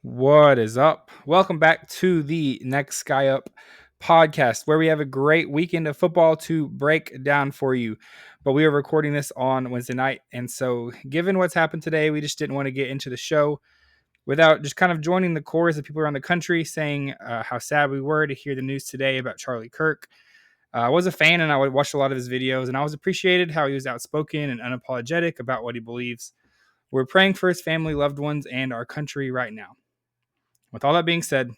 What is up? Welcome back to the Next Guy Up podcast, where we have a great weekend of football to break down for you. But we are recording this on Wednesday night. And so, given what's happened today, we just didn't want to get into the show without just kind of joining the chorus of people around the country saying how sad we were to hear the news today about Charlie Kirk. I was a fan and I would watch a lot of his videos, and I was appreciated how he was outspoken and unapologetic about what he believes. We're praying for his family, loved ones, and our country right now. With all that being said,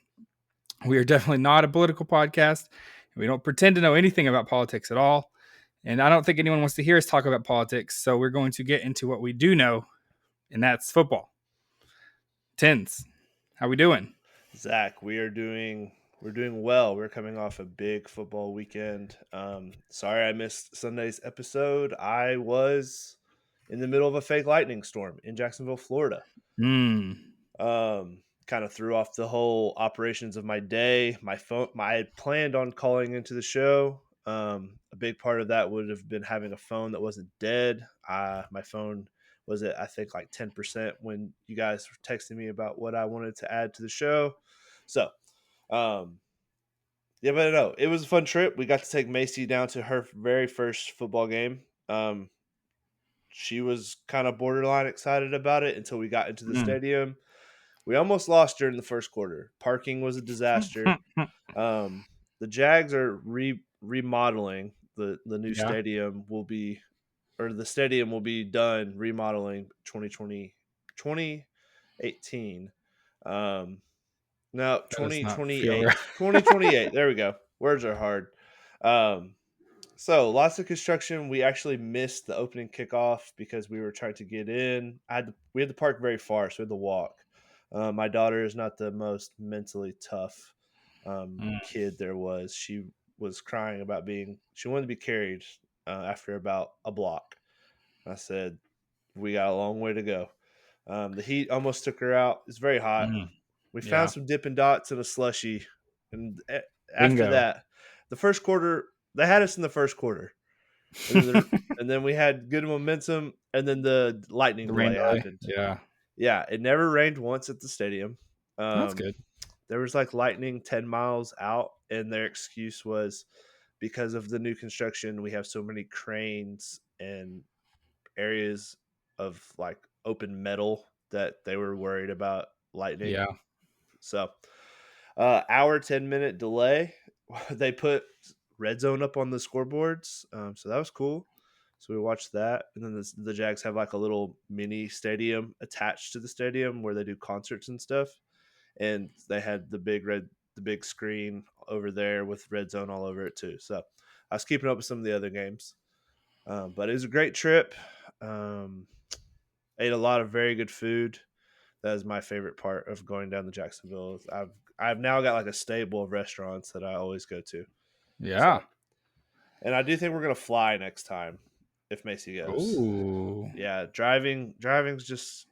we are definitely not a political podcast. We don't pretend to know anything about politics at all. And I don't think anyone wants to hear us talk about politics. So we're going to get into what we do know, and that's football. Tens, how we doing? Zach, we're doing well. We're coming off a big football weekend. Sorry I missed Sunday's episode. I was in the middle of a fake lightning storm in Jacksonville, Florida. Kind of threw off the whole operations of my day. I had planned on calling into the show. A big part of that would have been having a phone that wasn't dead. My phone was at, I think, like 10% when you guys were texting me about what I wanted to add to the show. So, yeah, but no, it was a fun trip. We got to take Macy down to her very first football game. She was kind of borderline excited about it until we got into the stadium. We almost lost during the first quarter. Parking was a disaster. The Jags are remodeling. The new stadium will be, or the stadium will be done remodeling 2018. No, 2028. Right. 2028. There we go. Words are hard. So lots of construction. We actually missed the opening kickoff because we were trying to get in. We had to park very far, so we had to walk. My daughter is not the most mentally tough kid there was. She was crying about she wanted to be carried after about a block. I said, we got a long way to go. The heat almost took her out. It's very hot. We found some Dippin' Dots and a slushie. And after that, the first quarter, they had us in the first quarter. And then we had good momentum, and then the lightning delay happened. Yeah, it never rained once at the stadium. That's good. There was like lightning 10 miles out, and their excuse was because of the new construction, we have so many cranes and areas of like open metal that they were worried about lightning. Yeah. So, hour 10-minute delay. They put red zone up on the scoreboards, so that was cool. So we watched that, and then the Jags have like a little mini stadium attached to the stadium where they do concerts and stuff. And they had the big screen over there with red zone all over it too. So I was keeping up with some of the other games, but it was a great trip. Ate a lot of very good food. That is my favorite part of going down to Jacksonville. I've now got like a stable of restaurants that I always go to. Yeah. So, and I do think we're gonna fly next time if Macy goes. Ooh. Yeah, driving's just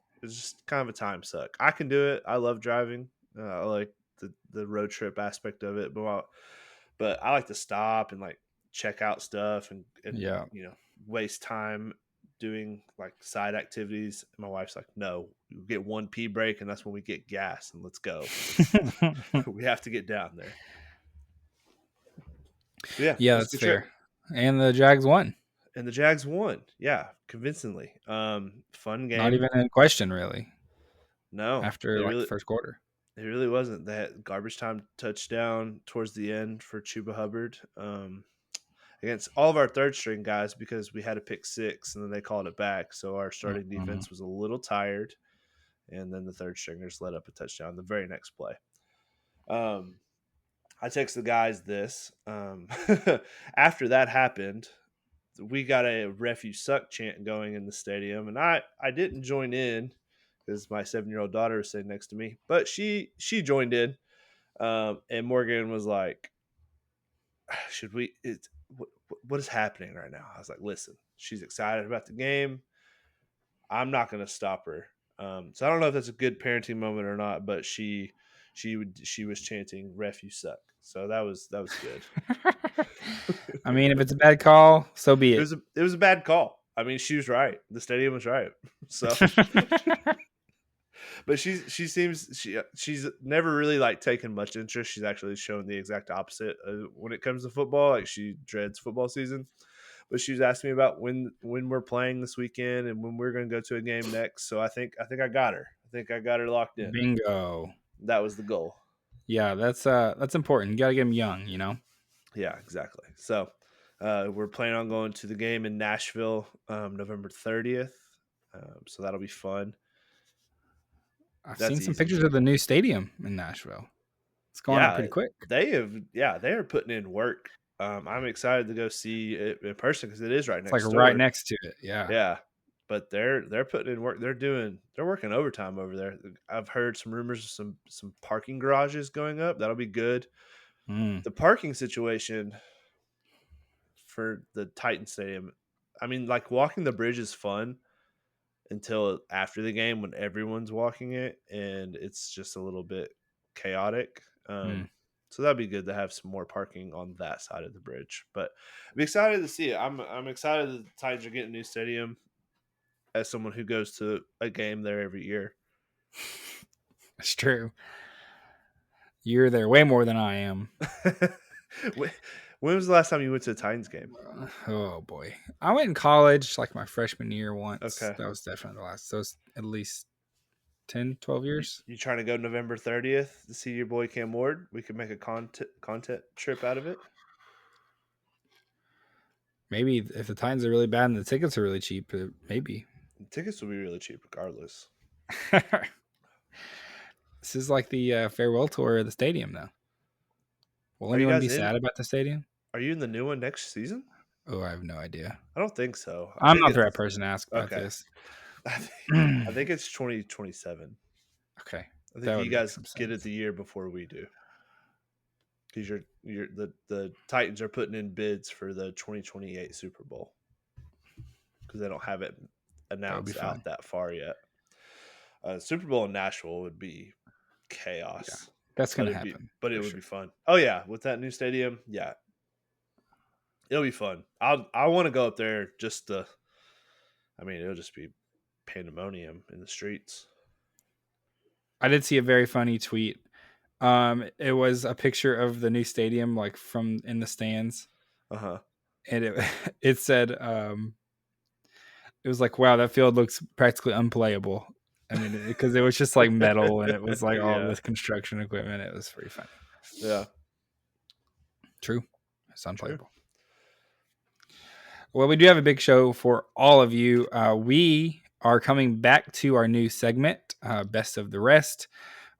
kind of a time suck. I can do it. I love driving. I like the road trip aspect of it, but I like to stop and like check out stuff and waste time doing like side activities. And my wife's like, no, we get one pee break, and that's when we get gas and let's go. We have to get down there. So yeah, that's fair. Trip. And the Jags won. Yeah, convincingly. Fun game. Not even in question, really. No, after the first quarter. It really wasn't. They had garbage time touchdown towards the end for Chuba Hubbard against all of our third string guys because we had a pick six and then they called it back. So our starting defense was a little tired, and then the third stringers let up a touchdown the very next play. I text the guys this. After that happened, we got a "Ref you suck" chant going in the stadium, and I didn't join in because my 7-year-old daughter is sitting next to me, but she joined in, and Morgan was like, "Should we? What is happening right now?" I was like, "Listen, she's excited about the game. I'm not going to stop her." So I don't know if that's a good parenting moment or not, but she was chanting "Ref you suck," so that was good. I mean, if it's a bad call, so be it. It was a bad call. I mean, she was right. The stadium was right. So, But she's never really like taken much interest. She's actually shown the exact opposite when it comes to football. Like she dreads football season. But she was asking me about when we're playing this weekend and when we're going to go to a game next. So I think I got her. I think I got her locked in. Bingo. That was the goal. Yeah, that's important. You got to get them young, you know. Yeah, exactly. So we're planning on going to the game in Nashville November 30th. So that'll be fun. I've seen That's some easy. pictures of the new stadium in Nashville. It's going up Yeah, pretty quick. they have. Yeah, they are putting in work. I'm excited to go see it in person because it is right It's like next right door. next to it. Yeah. Yeah, but they're putting in work. They're working overtime over there. I've heard some rumors of some parking garages going up. That'll be good. Mm. The parking situation for the Titan Stadium. I mean, like walking the bridge is fun until after the game when everyone's walking it and it's just a little bit chaotic. Mm. So that'd be good to have some more parking on that side of the bridge. But I'm excited to see it. I'm excited that the Titans are getting a new stadium as someone who goes to a game there every year. It's true. You're there way more than I am. when was the last time you went to a Titans game? Oh boy. I went in college like my freshman year once. Okay. That was definitely the last. So it's at least 10, 12 years. You trying to go November 30th to see your boy Cam Ward? We could make a content trip out of it. Maybe if the Titans are really bad and the tickets are really cheap, maybe. The tickets will be really cheap regardless. This is like the farewell tour of the stadium now. Will Are you anyone be guys in? sad about the stadium? Are you in the new one next season? Oh, I have no idea. I don't think so. I I'm think not the right it's person to ask about okay. this. I think, I think it's 2027. Okay, I think that you would make guys some get it sense. the year before we do. Because the Titans are putting in bids for the 2028 Super Bowl because they don't have it That would be announced fun. out that far yet. Super Bowl in Nashville would be Yeah, chaos, that's but gonna happen it for would sure. be fun. Oh yeah, with that new stadium, yeah, it'll be fun. I want to go up there just to. I mean, it'll just be pandemonium in the streets. I did see a very funny tweet. It was a picture of the new stadium, like from in the stands, Uh huh. and it it said, it was like, "Wow, that field looks practically unplayable." I mean, because it was just like metal and it was like all Yeah. this construction equipment. It was pretty funny. Yeah. True, it's True. unplayable. Well, we do have a big show for all of you. We are coming back to our new segment, Best of the Rest,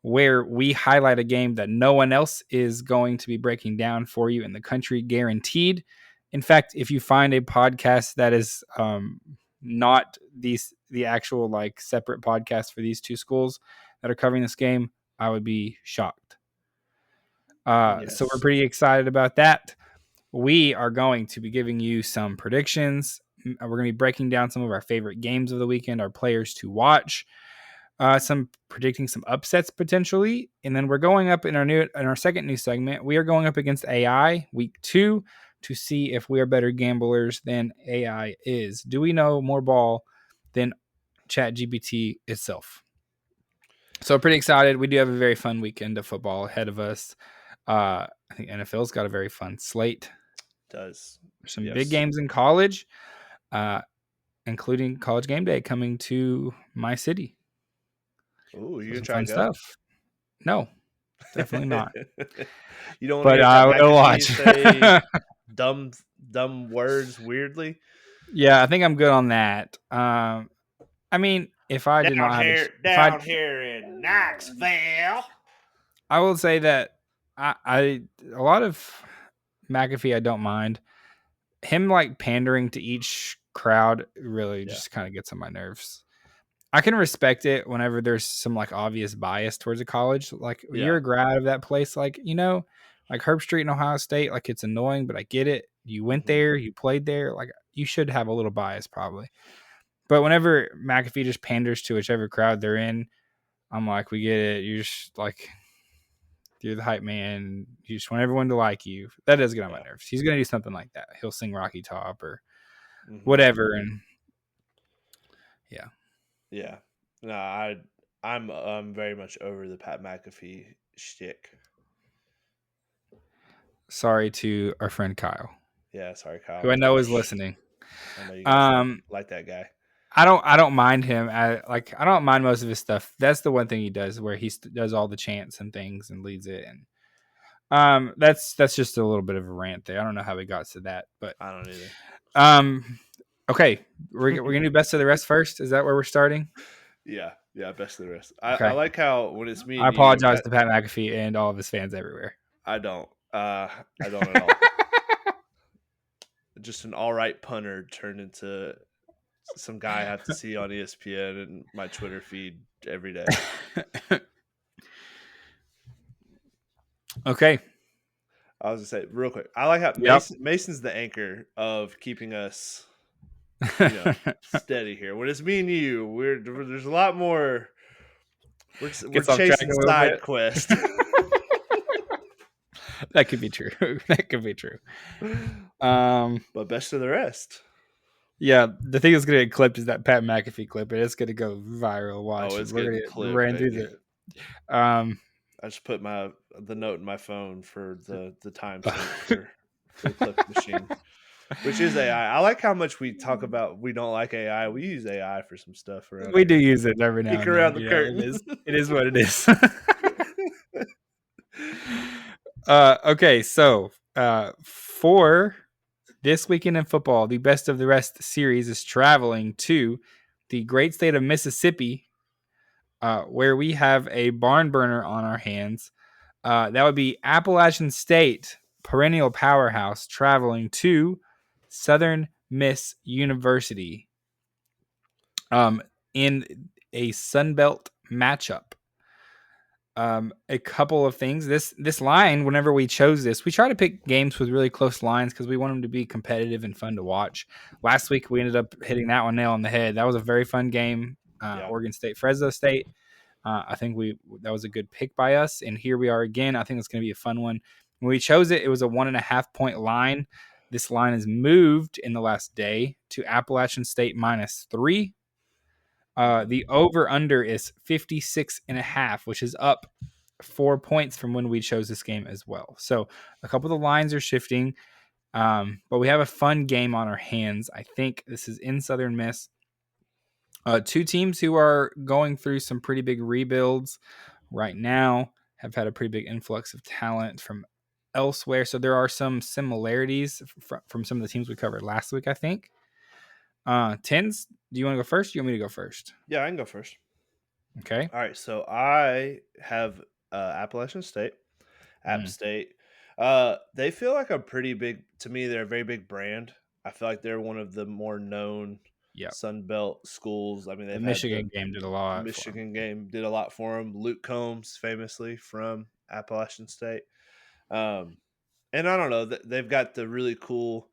where we highlight a game that no one else is going to be breaking down for you in the country, guaranteed. In fact, if you find a podcast that is not the actual like separate podcast for these two schools that are covering this game, I would be shocked. So we're Yes. pretty excited about that. We are going to be giving you some predictions. We're going to be breaking down some of our favorite games of the weekend, our players to watch, some predicting some upsets potentially, and then we're going up in our second new segment. We are going up against AI week 2 to see if we are better gamblers than AI is. Do we know more ball than ChatGPT itself? So pretty excited. We do have a very fun weekend of football ahead of us. I think NFL's got a very fun slate. Does. Some big Yes. games in college, uh, including College Game Day coming to my city. Ooh, you So gonna some try fun to go? stuff. No, definitely not. You don't want to But hear I Pat will McAfee watch. say dumb words weirdly. Yeah, I think I'm good on that. I mean, if I did not have a, if I, Down here in Knoxville. I will say that I a lot of McAfee I don't mind. Him like pandering to each crowd really Yeah. just kind of gets on my nerves. I can respect it whenever there's some like obvious bias towards a college. Like you're Yeah. a grad of that place, like like Herb Street in Ohio State. Like it's annoying, but I get it. You went Hmm. there, you played there. Like you should have a little bias probably. But whenever McAfee just panders to whichever crowd they're in, I'm like, we get it. You're just like you're the hype man. You just want everyone to like you. That does get on my Yeah. nerves. He's gonna do something like that. He'll sing Rocky Top or Hmm. whatever, and yeah. Yeah. No, I'm very much over the Pat McAfee shtick. Sorry to our friend Kyle, Yeah, sorry, Kyle. who I know is listening. I know you guys Um, like that guy. I don't mind him. I don't mind most of his stuff. That's the one thing he does where he does all the chants and things and leads it. And that's just a little bit of a rant there. I don't know how we got to that, but I don't either. um, okay, we're gonna do best of the rest first. Is that where we're starting? Yeah, best of the rest. I Okay. like how when it's me I and you, apologize to Pat McAfee and all of his fans everywhere. I don't. I don't at all. Just an all right punter turned into some guy I have to see on ESPN and my Twitter feed every day. Okay. I was gonna say real quick. I like how Yep. Mason's the anchor of keeping us, you know, steady here. When it's me and you, there's a lot more. We're Gets off track chasing a little side bit. quest. That could be true. That could be true. Um, But best of the rest. yeah, the thing that's gonna get clipped is that Pat McAfee clip, and it's gonna go viral. Oh, Watch, it's we're getting gonna get clipped, ran through baby. the. I just put the note in my phone for the timestamp for the clip machine, which is AI. I like how much we talk about we don't like AI. We use AI for some stuff around We do here. use it every now Peek and then. around the You know, curtain. it is what it is. Okay, so for this weekend in football, the best of the rest series is traveling to the great state of Mississippi, where we have a barn burner on our hands. That would be Appalachian State, perennial powerhouse, traveling to Southern Miss University in a Sun Belt matchup. A couple of things. This line, whenever we chose this, we try to pick games with really close lines because we want them to be competitive and fun to watch. Last week we ended up hitting that one nail on the head. That was a very fun game. Yeah. Oregon State, Fresno State. I think that was a good pick by us, and here we are again. I think it's going to be a fun one. When we chose it, it was a 1.5 point line. This line has moved in the last day to Appalachian State -3. The over under is 56.5, which is up 4 points from when we chose this game as well. So a couple of the lines are shifting, but we have a fun game on our hands. I think this is in Southern Miss. Two teams who are going through some pretty big rebuilds right now have had a pretty big influx of talent from elsewhere. So there are some similarities from some of the teams we covered last week, I think. Tens, do you want to go first? Do you want me to go first? Yeah, I can go first. Okay. All right, so I have Appalachian State, App Mm, State. They feel like a pretty big to me. They're a very big brand. I feel like they're one of the more known yep. Sun Belt schools. I mean, The they've had the Michigan game did a lot for them. Michigan game did a lot for them. Luke Combs, famously from Appalachian State, um, and I don't know. They've got the really cool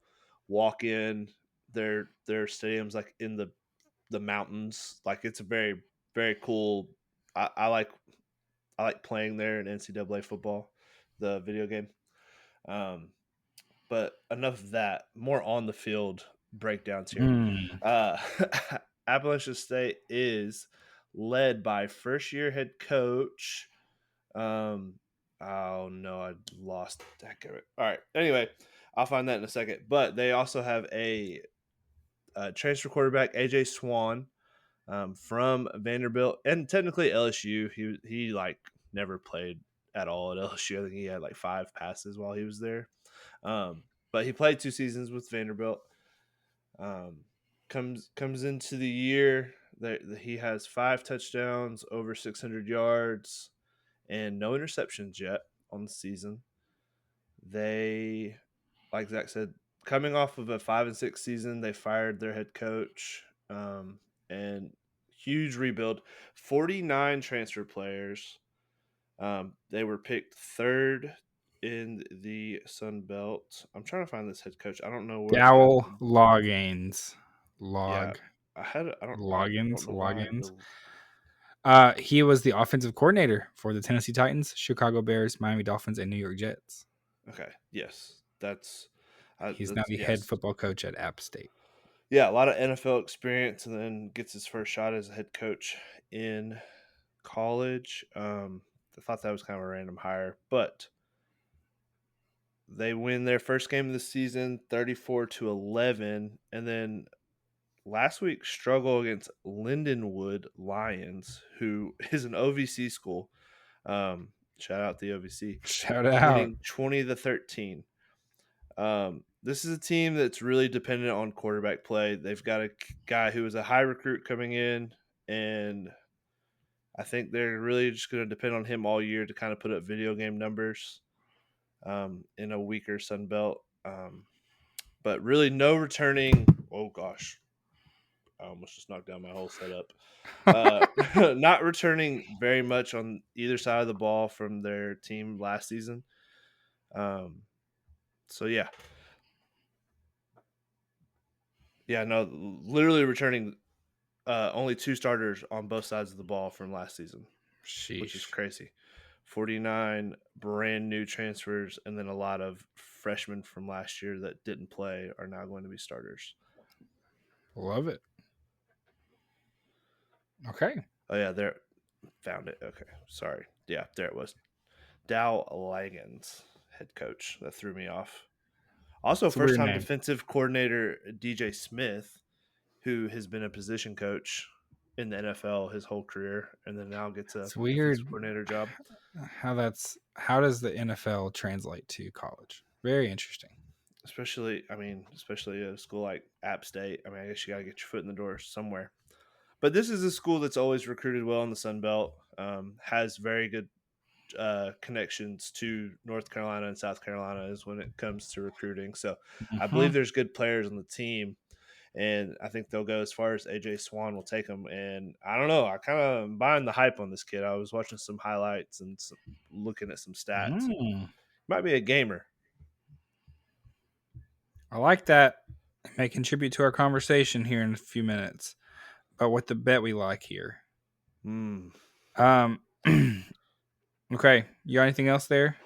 walk in. Their stadiums like in the mountains. Like it's a very cool. I like playing there in NCAA football, the video game. Um, but enough of that. More on the field breakdowns here. Mm. Uh, Appalachian State is led by first year head coach. Oh no, I lost that. All right. Anyway, I'll find that in a second. But they also have a transfer quarterback, AJ Swan, from Vanderbilt and technically LSU. He like never played at all at LSU. I think he had like 5 passes while he was there. But he played 2 seasons with Vanderbilt. Comes into the year that he has 5 touchdowns, over 600 yards, and no interceptions yet on the season. They, like Zach said, coming off of a 5-6 season, they fired their head coach, and huge rebuild. 49 transfer players. They were picked 3rd in the Sun Belt. I'm trying to find this head coach. I don't know where I had Dowell him. Loggins. Yeah, Log I don't know why I had Loggins. the He was the offensive coordinator for the Tennessee Titans, Chicago Bears, Miami Dolphins, and New York Jets. okay. Yes, He's now that's the head yes. football coach at App State. Yeah, a lot of NFL experience, and then gets his first shot as a head coach in college. I thought that was kind of a random hire, but they win their first game of the season 34-11, and then last week struggle against Lindenwood Lions, who is an OVC school. Shout out the OVC, Shout out. winning 20-13. This is a team that's really dependent on quarterback play. They've got a guy who is a high recruit coming in, and I think they're really just going to depend on him all year to kind of put up video game numbers in a weaker Sun Belt. But really, no returning. Oh gosh, I almost just knocked down my whole setup. Not returning very much on either side of the ball from their team last season. So yeah, no, literally returning only 2 starters on both sides of the ball from last season, which is Sheesh. crazy. 49 brand new transfers, and then a lot of freshmen from last year that didn't play are now going to be starters. Love it. Okay. Oh yeah, there, found it. Okay, sorry. Yeah, there it was. Dow Lagans, head coach. That threw me off. Also, It's a first weird time name. defensive coordinator DJ Smith, who has been a position coach in the NFL his whole career, and then now gets a It's defensive weird coordinator job. how does the NFL translate to college? Very interesting. Especially at a school like App State. I mean, I guess you got to get your foot in the door somewhere. But this is a school that's always recruited well in the Sun Belt, has very good connections to North Carolina and South Carolina is when it comes to recruiting. So I believe Mhm. there's good players on the team, and I think they'll go as far as AJ Swan will take them. And I don't know, I kind of am buying the hype on this kid. I was watching some highlights and looking at some stats, and Mm. might be a gamer. I like that. It may contribute to our conversation here in a few minutes about what the bet we like here. Mm, Um, okay. You got anything else there?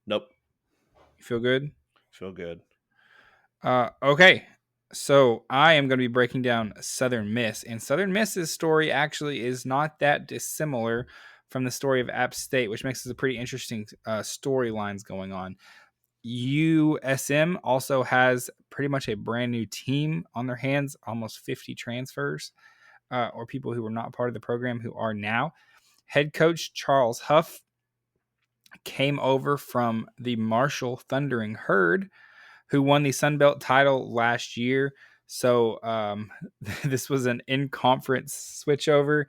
nope, You feel good? feel good. Okay. So I am going to be breaking down Southern Miss, and Southern Miss's story actually is not that dissimilar from the story of App State, which makes this a pretty interesting storylines going on. USM also has pretty much a brand new team on their hands, almost 50 transfers or people who were not part of the program who are now. Head coach Charles Huff came over from the Marshall Thundering Herd, who won the Sun Belt title last year. So this was an in-conference switchover.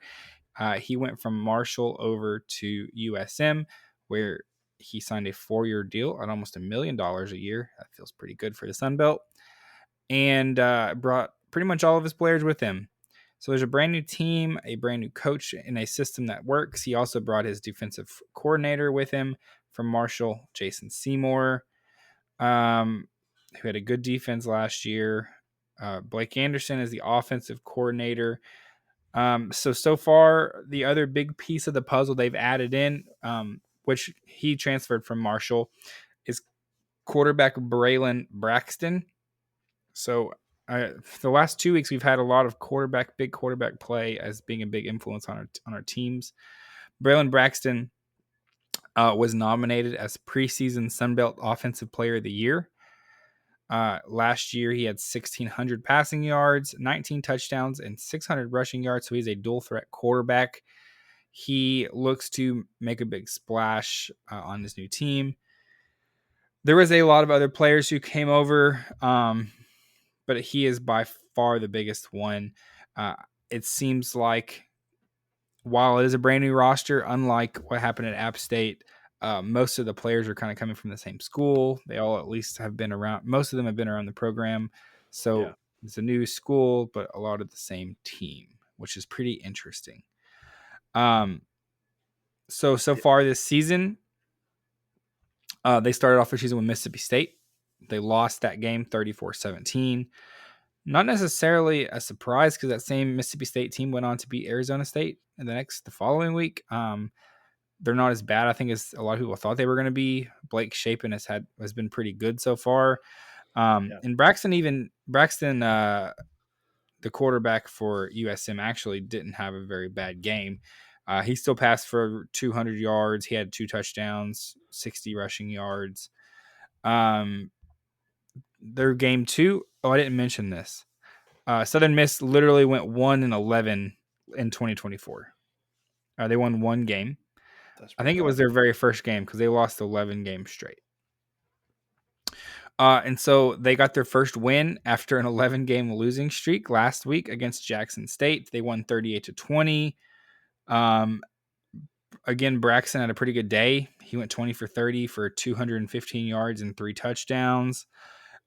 He went from Marshall over to USM, where he signed a 4-year deal at almost $1 million a year. That feels pretty good for the Sun Belt, and brought pretty much all of his players with him. So there's a brand new team, a brand new coach, and a system that works. He also brought his defensive coordinator with him from Marshall, Jason Seymour, who had a good defense last year. Blake Anderson is the offensive coordinator. So far, the other big piece of the puzzle they've added in, which he transferred from Marshall, is quarterback Braylon Braxton. So the last 2 weeks, we've had a lot of big quarterback play as being a big influence on our teams. Braylon Braxton was nominated as preseason Sunbelt Offensive Player of the Year. Last year, he had 1,600 passing yards, 19 touchdowns, and 600 rushing yards. So he's a dual threat quarterback. He looks to make a big splash on this new team. There was a lot of other players who came over, but he is by far the biggest one. It seems like while it is a brand new roster, unlike what happened at App State, most of the players are kind of coming from the same school. They all at least have been around. Most of them have been around the program. Yeah. So it's a new school, but a lot of the same team, which is pretty interesting. So far this season, they started off their season with Mississippi State. They lost that game 34-17. Not necessarily a surprise because that same Mississippi State team went on to beat Arizona State in the following week. They're not as bad, I think, as a lot of people thought they were going to be. Blake Shapen has been pretty good so far. Yeah. And Braxton, the quarterback for USM, actually didn't have a very bad game. He still passed for 200 yards. He had 2 touchdowns, 60 rushing yards. Their game 2. Oh, I didn't mention this. Southern Miss literally went 1-11 in 2024. They won 1 game. That's I pretty think it was bad. their very first game because they lost 11 games straight. And so they got their first win after an 11-game losing streak last week against Jackson State. They won 38-20. Again, Braxton had a pretty good day. He went 20 for 30 for 215 yards and 3 touchdowns.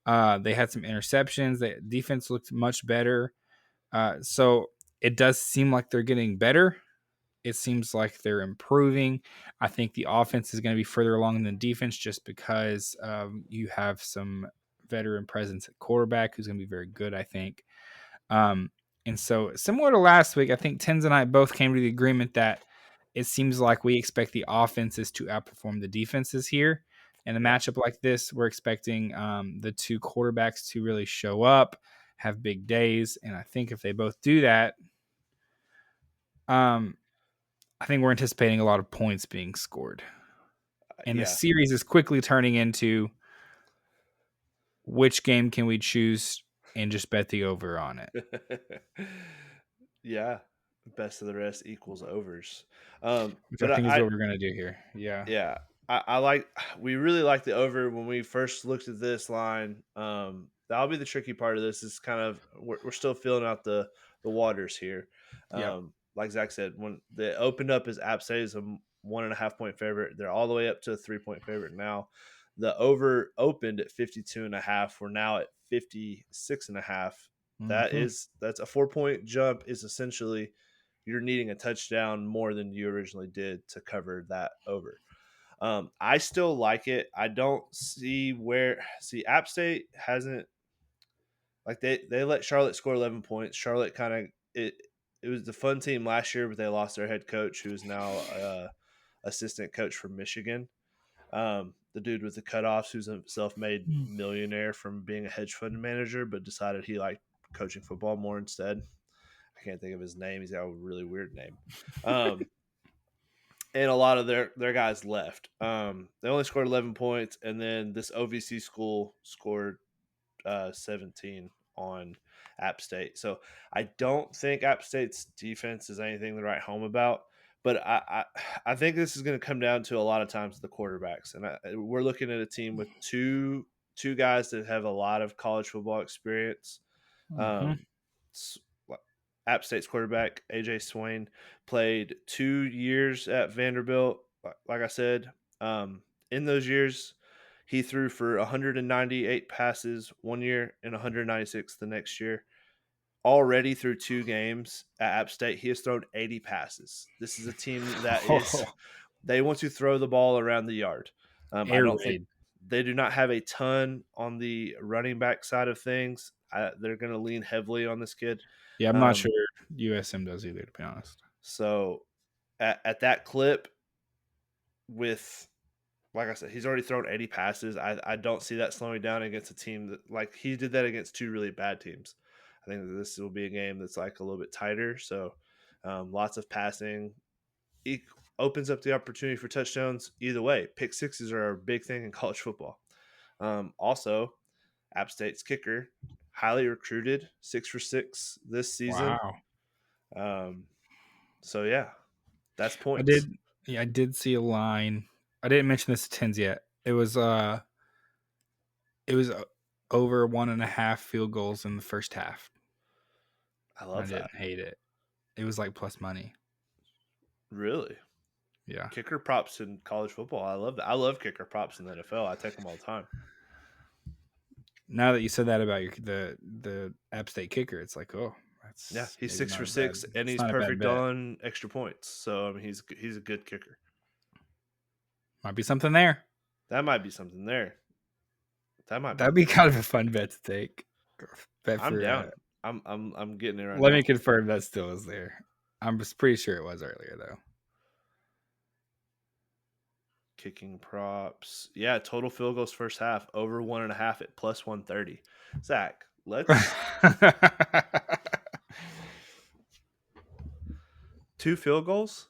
They had some interceptions. The defense looked much better. So it does seem like they're getting better. It seems like they're improving. I think the offense is going to be further along than the defense just because you have some veteran presence at quarterback who's going to be very good, I think. And so similar to last week, I think Tens and I both came to the agreement that it seems like we expect the offenses to outperform the defenses here. In a Yeah. matchup like this, we're expecting the 2 quarterbacks to really show up, have big days. And I think if they both do that, I think we're anticipating a lot of points being scored. And the Yeah. series is quickly turning into which game can we choose and just bet the over on it. Yeah. Best of the rest equals overs. Which I But think is what we're gonna do here. Yeah. yeah, I like. We really like the over when we first looked at this line. That'll be the tricky part of this. Is kind of we're still filling out the waters here. Yep. Like Zach said, when they opened up as App State is a 1.5 point favorite, they're all the way up to a 3 point favorite now. The over opened at 52.5. We're now at 56.5. Mm-hmm. That's a 4 point jump. Is essentially you're needing a touchdown more than you originally did to cover that over. I still like it. I don't see App State hasn't like they let Charlotte score 11 points. Charlotte kind of it was the fun team last year, but they lost their head coach, who is now assistant coach from Michigan. The dude with the cutoffs, who's a self-made millionaire from being a hedge fund manager, but decided he liked coaching football more instead. I can't think of his name. He's got a really weird name. And a lot of their guys left. They only scored 11 points, and then this OVC school scored 17 on App State. So I don't think App State's defense is anything to write home about. But I think this is going to come down to a lot of times the quarterbacks, and we're looking at a team with two guys that have a lot of college football experience. Mm-hmm. Um, App State's quarterback AJ Swain played 2 years at Vanderbilt. Like I said, in those years, he threw for 198 passes 1 year and 196 the next year. Already through 2 games at App State, he has thrown 80 passes. This is a team that is Oh, they want to throw the ball around the yard. I air don't think raid. they do not have a ton on the running back side of things. They're going to lean heavily on this kid. Yeah, I'm not sure Um, USM does either, to be honest. so at that clip, with like I said, he's already thrown 80 passes. I don't see that slowing down against a team that like he did that against 2 really bad teams. I think that this will be a game that's like a little bit tighter. So lots of passing. It opens up the opportunity for touchdowns either way. Pick sixes are a big thing in college football. Also, App State's kicker, highly recruited, 6 for 6 this season. Wow. So yeah, that's I points. did I did see a line. I didn't mention this to Tens yet. It was over 1.5 field goals in the first half. I I love that. didn't hate it. It was like plus money. Really. Yeah. Kicker props in college football. I love that. I love kicker props in the NFL. I take them all the time. Now that you said that about the App State kicker, it's like, oh, Yeah, that's he's maybe six not for a bad. six, and It's he's not a bad perfect bet. on extra points. So I mean, he's a good kicker. Might be something there. That might be something there. That might be. That'd be kind of a fun bet to take. Bet I'm for. down. I'm getting it right Let now. me confirm that still is there. I'm just pretty sure it was earlier though. Kicking props. Yeah, total field goals first half over 1.5 at plus 130. Zach, let's 2 field goals.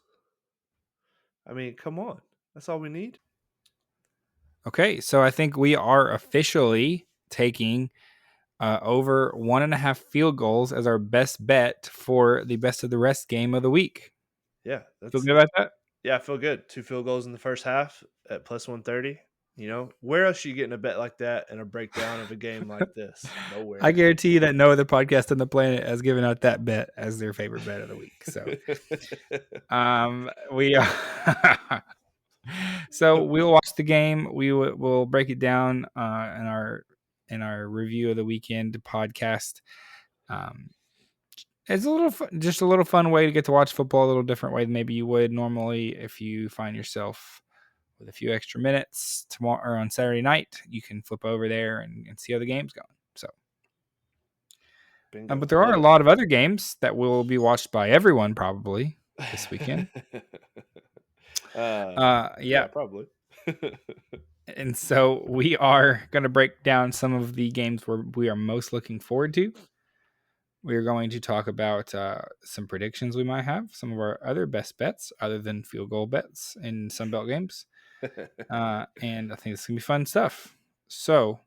I mean, come on. That's all we need. Okay, so I think we are officially taking over 1.5 field goals as our best bet for the best of the rest game of the week. Yeah, Feel that's good about that? yeah, I feel good. 2 field goals in the first half at plus 130. You know, where else are you getting a bet like that and a breakdown of a game like this? I Nowhere. guarantee you that no other podcast on the planet has given out that bet as their favorite bet of the week. So, we so we'll watch the game. We'll break it down in our review of the weekend podcast. Um, it's a little fun, just a little fun way to get to watch football a little different way than maybe you would normally if you find yourself with a few extra minutes tomorrow or on Saturday night. You can flip over there and see how the game's going. So, Bingo. but there are Love a lot of other games that will be watched by everyone probably this weekend. it. Yeah, Yeah, probably. and so we are going to break down some of the games where we are most looking forward to. We are going to talk about some predictions we might have, some of our other best bets other than field goal bets in Sunbelt games. And I think it's going to be fun stuff. So,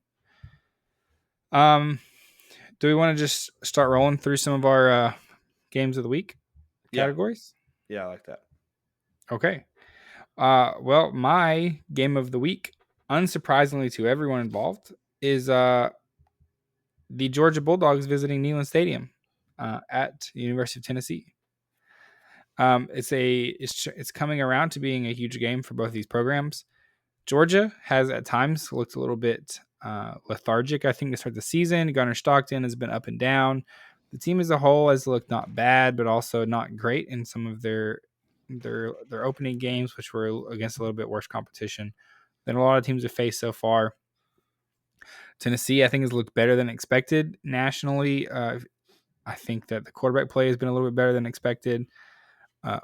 do we want to just start rolling through some of our games of the week Yeah. categories? Yeah, I like that. Okay. Well, my game of the week, unsurprisingly to everyone involved, is the Georgia Bulldogs visiting Neyland Stadium at the University of Tennessee. It's coming around to being a huge game for both these programs. Georgia has at times looked a little bit lethargic, I think, to start the season. Gunnar Stockton has been up and down. The team as a whole has looked not bad, but also not great in some of their opening games, which were against a little bit worse competition than a lot of teams have faced so far. Tennessee, I think, has looked better than expected nationally. I think that the quarterback play has been a little bit better than expected.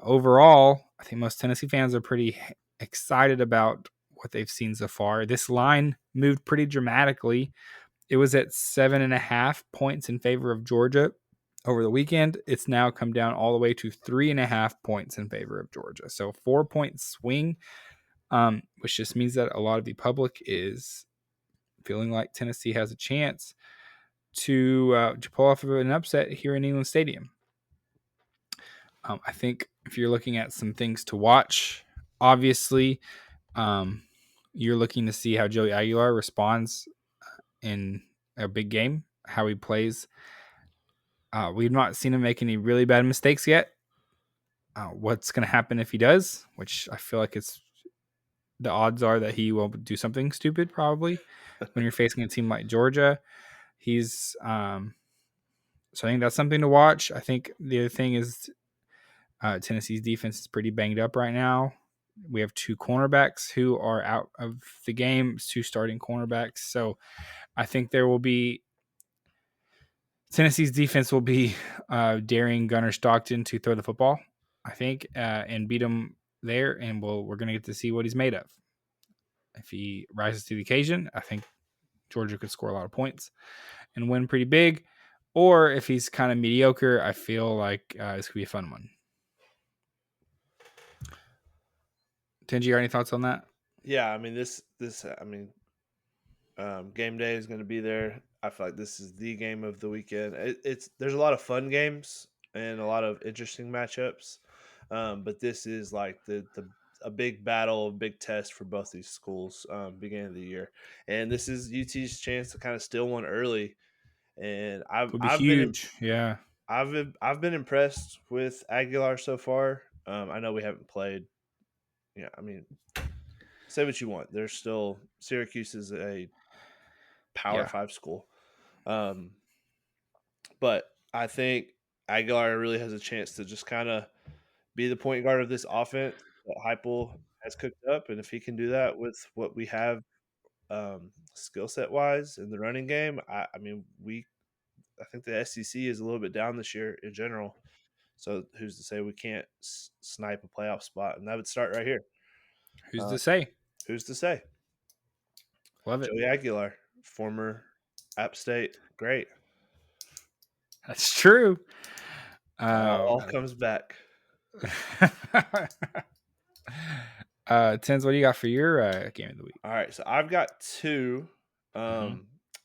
Overall, I think most Tennessee fans are pretty excited about what they've seen so far. This line moved pretty dramatically. It was at 7.5 points in favor of Georgia over the weekend. It's now come down all the way to 3.5 points in favor of Georgia. So 4 point swing, which just means that a lot of the public is feeling like Tennessee has a chance to pull off an upset here in Neyland Stadium. I think if you're looking at some things to watch, obviously, you're looking to see how Joey Aguilar responds in a big game, how he plays. We've not seen him make any really bad mistakes yet. What's going to happen if he does? Which I feel like the odds are that he will do something stupid probably when you're facing a team like Georgia. He's so I think that's something to watch. I think the other thing is Tennessee's defense is pretty banged up right now. We have 2 cornerbacks who are out of the game, 2 starting cornerbacks. So I think there will be Tennessee's defense will be daring Gunnar Stockton to throw the football, I think, and beat him there. And we're going to get to see what he's made of. If he rises to the occasion, I think Georgia could score a lot of points and win pretty big. Or if he's kind of mediocre, I feel like this could be a fun one. Tenji, you got any thoughts on that? Yeah, I mean game day is going to be there. I feel like this is the game of the weekend. There's a lot of fun games and a lot of interesting matchups, but this is like the a big battle, a big test for both these schools beginning of the year, and this is UT's chance to kind of steal one early. And It would be huge. Yeah. I've been impressed with Aguilar so far. I know we haven't played. Yeah, I mean, say what you want. There's still Syracuse is a Power Yeah. 5 school. Um, but I think Aguilar really has a chance to just kind of be the point guard of this offense that Heupel has cooked up, and if he can do that with what we have skill set wise in the running game, I think the SEC is a little bit down this year in general. So who's to say we can't snipe a playoff spot? And that would start right here. Who's Uh, to say? who's to say? Love it. Joey Aguilar, former App State, great. That's true. All comes back. Tens, what do you got for your game of the week? All right, so I've got two. Mm-hmm.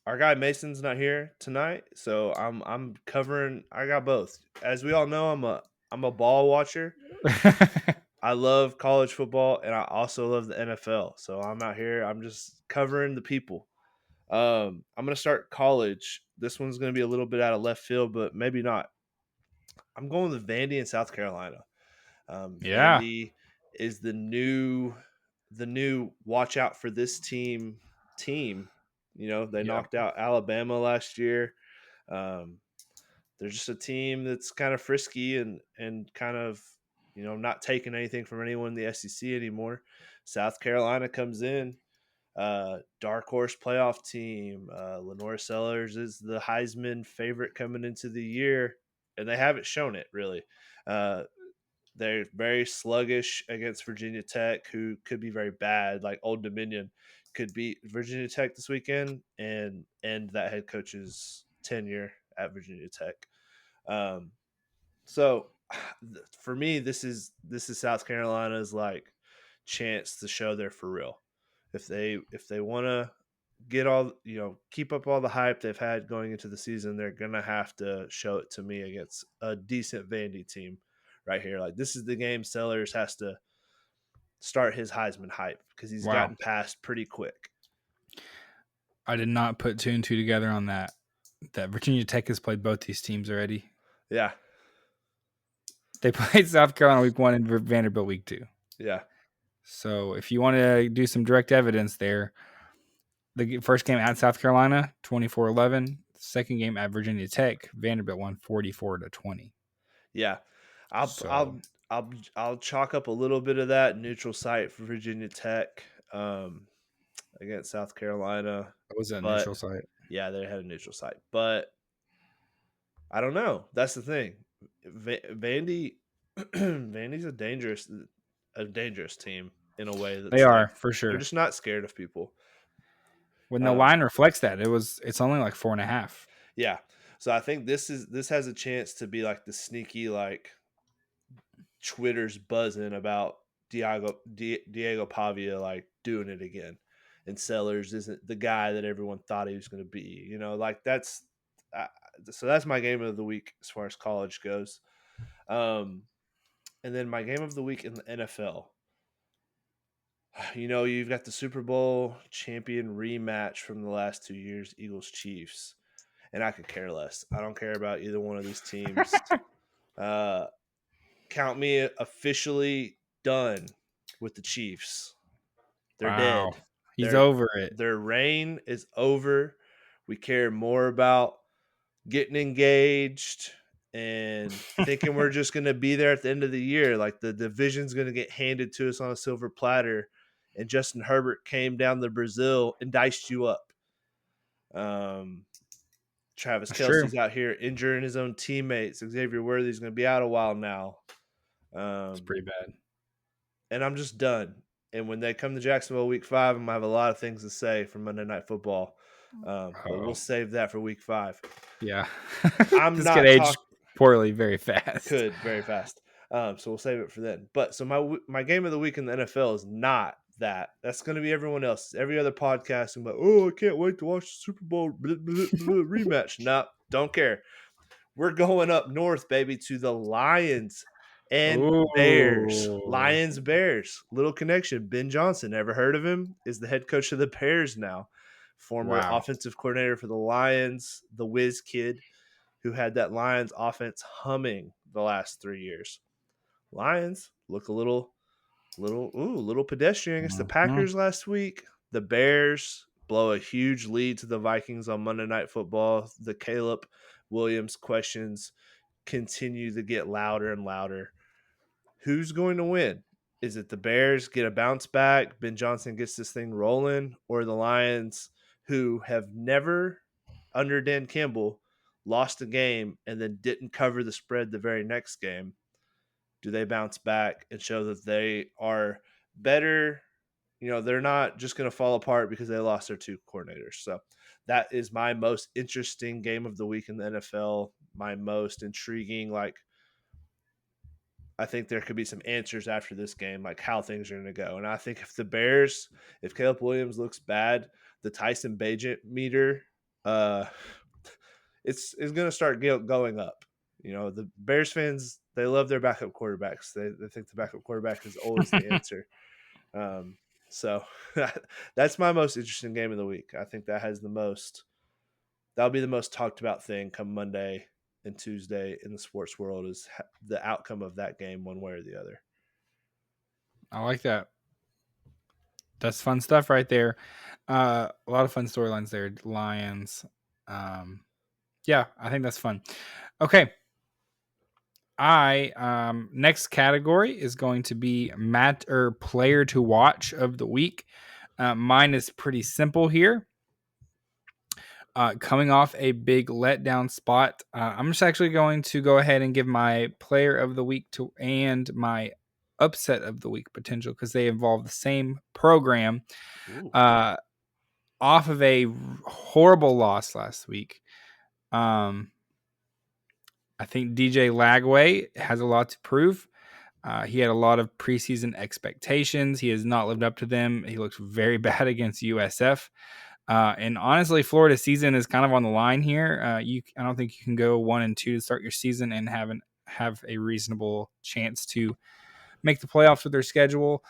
Our guy Mason's not here tonight, so I'm covering. I got both. As we all know, I'm a ball watcher. I love college football, and I also love the NFL. So I'm out here. I'm just covering the people. I'm gonna start college. This one's gonna be a little bit out of left field, but maybe not. I'm going with Vandy in South Carolina. Yeah. Vandy is the new watch out for this team. You know, they Yep. knocked out Alabama last year. Um, they're just a team that's kind of frisky and kind of not taking anything from anyone in the SEC anymore. South Carolina comes in, dark horse playoff team. Lenore Sellers is the Heisman favorite coming into the year, and they haven't shown it really. Uh, they're very sluggish against Virginia Tech, who could be very bad. Like Old Dominion could beat Virginia Tech this weekend and end that head coach's tenure at Virginia Tech. Um, so for me, this is South Carolina's like chance to show they're for real. If they want to get all keep up all the hype they've had going into the season, they're gonna have to show it to me against a decent Vandy team right here. Like this is the game Sellers has to start his Heisman hype because he's Wow. gotten past pretty quick. I did not put two and two together on that. That Virginia Tech has played both these teams already. Yeah, They played South Carolina week 1 and Vanderbilt week 2. yeah, So if you want to do some direct evidence there, the first game at South Carolina, 24-11. Second game at Virginia Tech, Vanderbilt won 44-20. yeah. I'll So I'll I'll chalk up a little bit of that neutral site for Virginia Tech against South Carolina, that was a but neutral site. yeah, they had a neutral site. But I don't know. That's the thing. Vandy, Vandy's a dangerous team in a way They that's like are for they're sure. just not scared of people. When the Um, line reflects that, it's only like 4.5. yeah. So I think this has a chance to be like the sneaky like Twitter's buzzing about Diego Pavia like doing it again, and Sellers isn't the guy that everyone thought he was going to be. Like that's uh, so that's my game of the week as far as college goes. Um, and then my game of the week in the NFL. You've got the Super Bowl champion rematch from the last 2 years, Eagles Chiefs, and I could care less. I don't care about either one of these teams. Uh, Count me officially done with the Chiefs. They're Wow. dead. He's Their over it. their reign is over. We care more about getting engaged and thinking we're just going to be there at the end of the year. Like the division's going to get handed to us on a silver platter. And Justin Herbert came down to Brazil and diced you up. Um, Travis That's true. Kelsey's out here injuring his own teammates. Xavier Worthy's going to be out a while now. It's Um, pretty bad. and I'm just done. And when they come to Jacksonville week 5, I'm going to have a lot of things to say for Monday Night Football. But we'll Oh, save that for week 5. yeah. I'm This could not age talking. poorly very fast. Could very fast. So we'll save it for then. But so my game of the week in the NFL is not that. That's going to be everyone else. Every other podcast, I'm like, oh, I can't wait to watch the Super Bowl rematch. No, don't care. We're going up north, baby, to the Lions and Bears. Oh, Lions, Bears. Little connection. Ben Johnson, ever heard of him? Is the head coach of the Bears now. Former wow. offensive coordinator for the Lions, the whiz kid who had that Lions offense humming the last 3 years. Lions look a little pedestrian against the Mhm. Packers last week. The Bears blow a huge lead to the Vikings on Monday Night Football. The Caleb Williams questions continue to get louder and louder. Who's going to win? Is it the Bears get a bounce back? Ben Johnson gets this thing rolling, or the Lions, who have never, under Dan Campbell, lost a game and then didn't cover the spread the very next game? Do they bounce back and show that they are better? They're not just going to fall apart because they lost their two coordinators. So that is my most interesting game of the week in the NFL. My most intriguing, like, I think there could be some answers after this game, like how things are going to go. And I think if the Bears, if Caleb Williams looks bad, the Tyson Bagent meter, uh, it's going to start going up. You know, the Bears fans, they love their backup quarterbacks. They think the backup quarterback is always the answer. Um, so that's my most interesting game of the week. I think that'll be the most talked about thing come Monday and Tuesday in the sports world is the outcome of that game, one way or the other. I like that. That's fun stuff right there. A lot of fun storylines there. Lions. Yeah, I think that's fun. Okay. Next category is going to be player to watch of the week. Mine is pretty simple here. Coming off a big letdown spot, I'm just actually going to go ahead and give my player of the week and my upset of the week potential because they involve the same program. Ooh. Off of a horrible loss last week. I think DJ Lagway has a lot to prove. He had a lot of preseason expectations. He has not lived up to them. He looks very bad against USF. And honestly, Florida's season is kind of on the line here. I don't think you can go 1-2 to start your season and have a reasonable chance to make the playoffs with their schedule.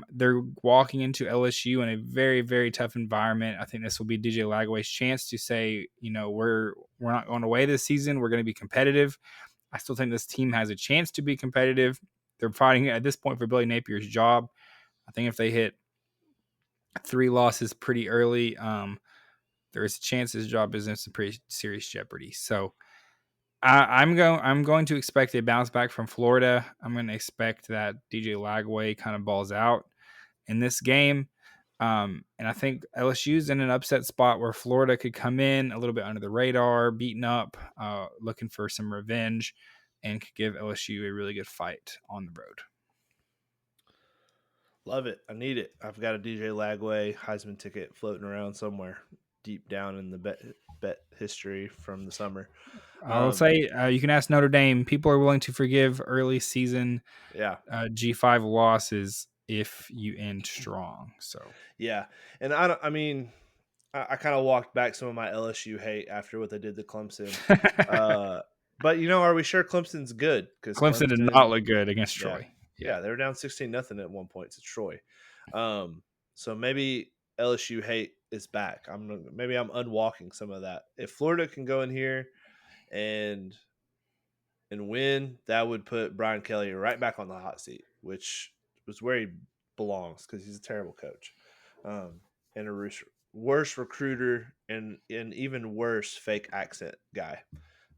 They're walking into LSU in a very, very tough environment. I think this will be DJ Lagway's chance to say, we're not going away this season. We're going to be competitive. I still think this team has a chance to be competitive. They're fighting at this point for Billy Napier's job. I think if they hit 3 losses pretty early, there is a chance his job is in some pretty serious jeopardy. So I'm going to expect a bounce back from Florida. I'm going to expect that DJ Lagway kind of balls out in this game. And I think LSU's in an upset spot where Florida could come in a little bit under the radar, beaten up, looking for some revenge, and could give LSU a really good fight on the road. Love it. I need it. I've got a DJ Lagway Heisman ticket floating around somewhere deep down in the bet history from the summer. I'll say you can ask Notre Dame. People are willing to forgive early season Yeah. G5 losses if you end strong. So Yeah. And I mean, I kind of walked back some of my LSU hate after what they did to Clemson. But are we sure Clemson's good? Because Clemson did not look good against Troy. Yeah, they were down 16-0 at one point to Troy. So maybe LSU hate is back. Maybe I'm unwalking some of that. If Florida can go in here and win, that would put Brian Kelly right back on the hot seat, which was where he belongs because he's a terrible coach, and a worse recruiter and an even worse fake accent guy.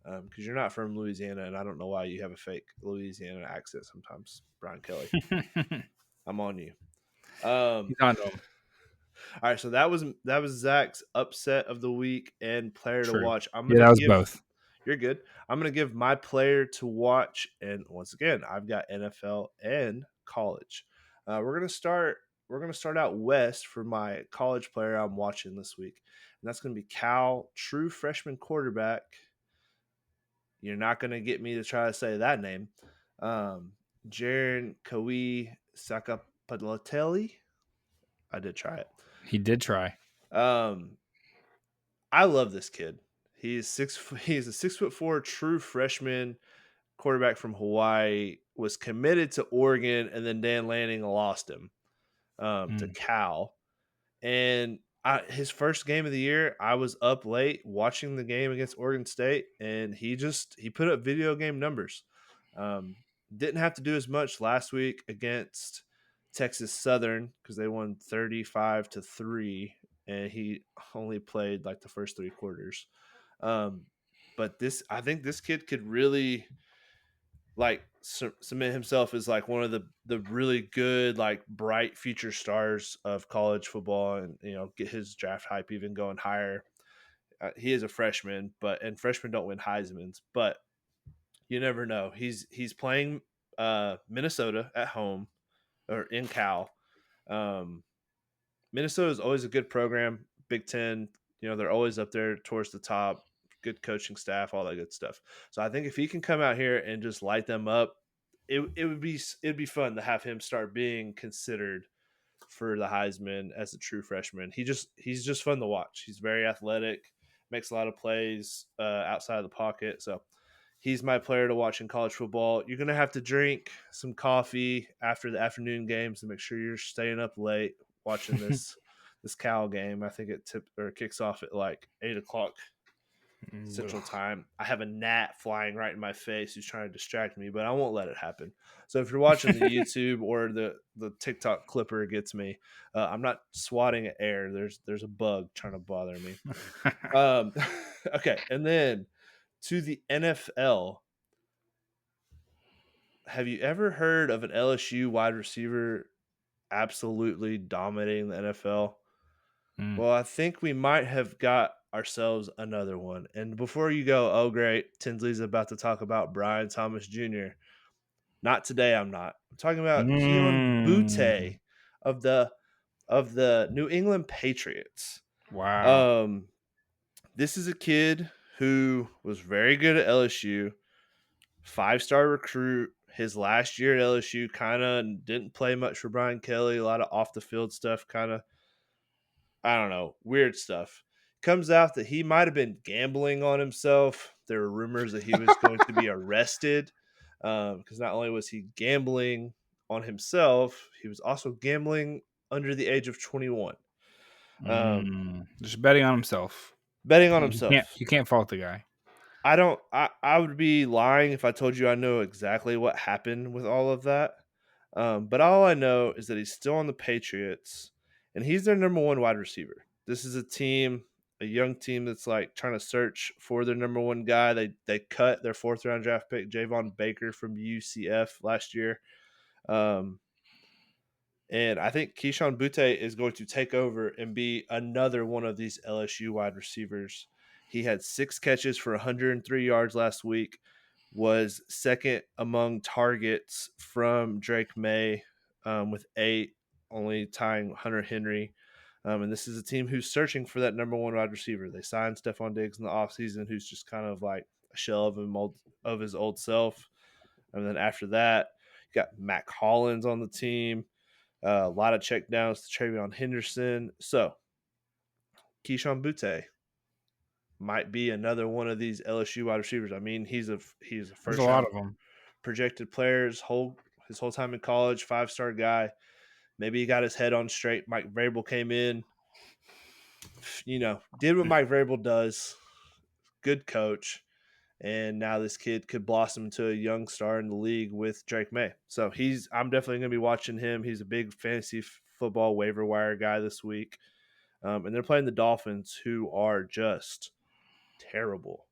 Because you're not from Louisiana, and I don't know why you have a fake Louisiana accent sometimes, Brian Kelly. I'm on you. All right, so that was Zach's upset of the week and player to watch. That was both. You're good. I'm gonna give my player to watch, and once again, I've got NFL and college. We're gonna start out west for my college player I'm watching this week, and that's gonna be Cal, true freshman quarterback. You're not gonna get me to try to say that name. Jaron Kawi Sakapalatelli. I did try it. He did try. I love this kid. He's a 6'4" true freshman quarterback from Hawaii. Was committed to Oregon, and then Dan Lanning lost him to Cal. And his first game of the year, I was up late watching the game against Oregon State, and he put up video game numbers. Didn't have to do as much last week against Texas Southern because they won 35-3, and he only played like the first 3 quarters. But I think this kid could really cement himself as like one of the really good, like bright future stars of college football, and get his draft hype even going higher. He is a freshman, and freshmen don't win Heisman's, but you never know. He's playing Minnesota at home or in Cal. Minnesota is always a good program. Big Ten, they're always up there towards the top. Good coaching staff, all that good stuff. So I think if he can come out here and just light them up, it'd be fun to have him start being considered for the Heisman as a true freshman. He's just fun to watch. He's very athletic, makes a lot of plays outside of the pocket. So he's my player to watch in college football. You're gonna have to drink some coffee after the afternoon games to make sure you're staying up late watching this Cal game. I think it kicks off at like 8 o'clock Central Time. I have a gnat flying right in my face who's trying to distract me, but I won't let it happen. So if you're watching the YouTube or the TikTok clipper gets me, I'm not swatting at air. There's a bug trying to bother me. Um, okay, and then to the NFL. Have you ever heard of an LSU wide receiver absolutely dominating the NFL? Mm. Well, I think we might have got ourselves another one. And before you go, oh great, Tinsley's about to talk about Brian Thomas Jr. Not today, I'm not. I'm talking about Keon Mm. Butte of the New England Patriots. Wow. Um, this is a kid who was very good at LSU, 5-star recruit. His last year at LSU kind of didn't play much for Brian Kelly. A lot of off the field stuff, kind of, I don't know, weird stuff. Comes out that he might have been gambling on himself. There were rumors that he was going to be arrested because not only was he gambling on himself, he was also gambling under the age of 21. Um, Just betting on himself. betting on You can't himself. you can't fault the guy. I would be lying if I told you I know exactly what happened with all of that. But all I know is that he's still on the Patriots and he's their number one wide receiver. This is a young team that's like trying to search for their number one guy. They cut their 4th-round draft pick, Javon Baker from UCF last year. Um, and I think Keyshawn Butte is going to take over and be another one of these LSU wide receivers. He had 6 catches for 103 yards last week, was second among targets from Drake May with 8, only tying Hunter Henry. And this is a team who's searching for that number one wide receiver. They signed Stephon Diggs in the offseason, who's just kind of like a shell of his old self. And then after that, you got Mac Hollins on the team. A lot of checkdowns to Travion Henderson. So Keyshawn Butte might be another one of these LSU wide receivers. I mean, he's a There's a first lot round of them. projected player his whole time in college, 5-star guy. Maybe he got his head on straight. Mike Vrabel came in, did what Mike Vrabel does. Good coach. And now this kid could blossom into a young star in the league with Drake May. So I'm definitely going to be watching him. He's a big fantasy football waiver wire guy this week. And they're playing the Dolphins, who are just terrible.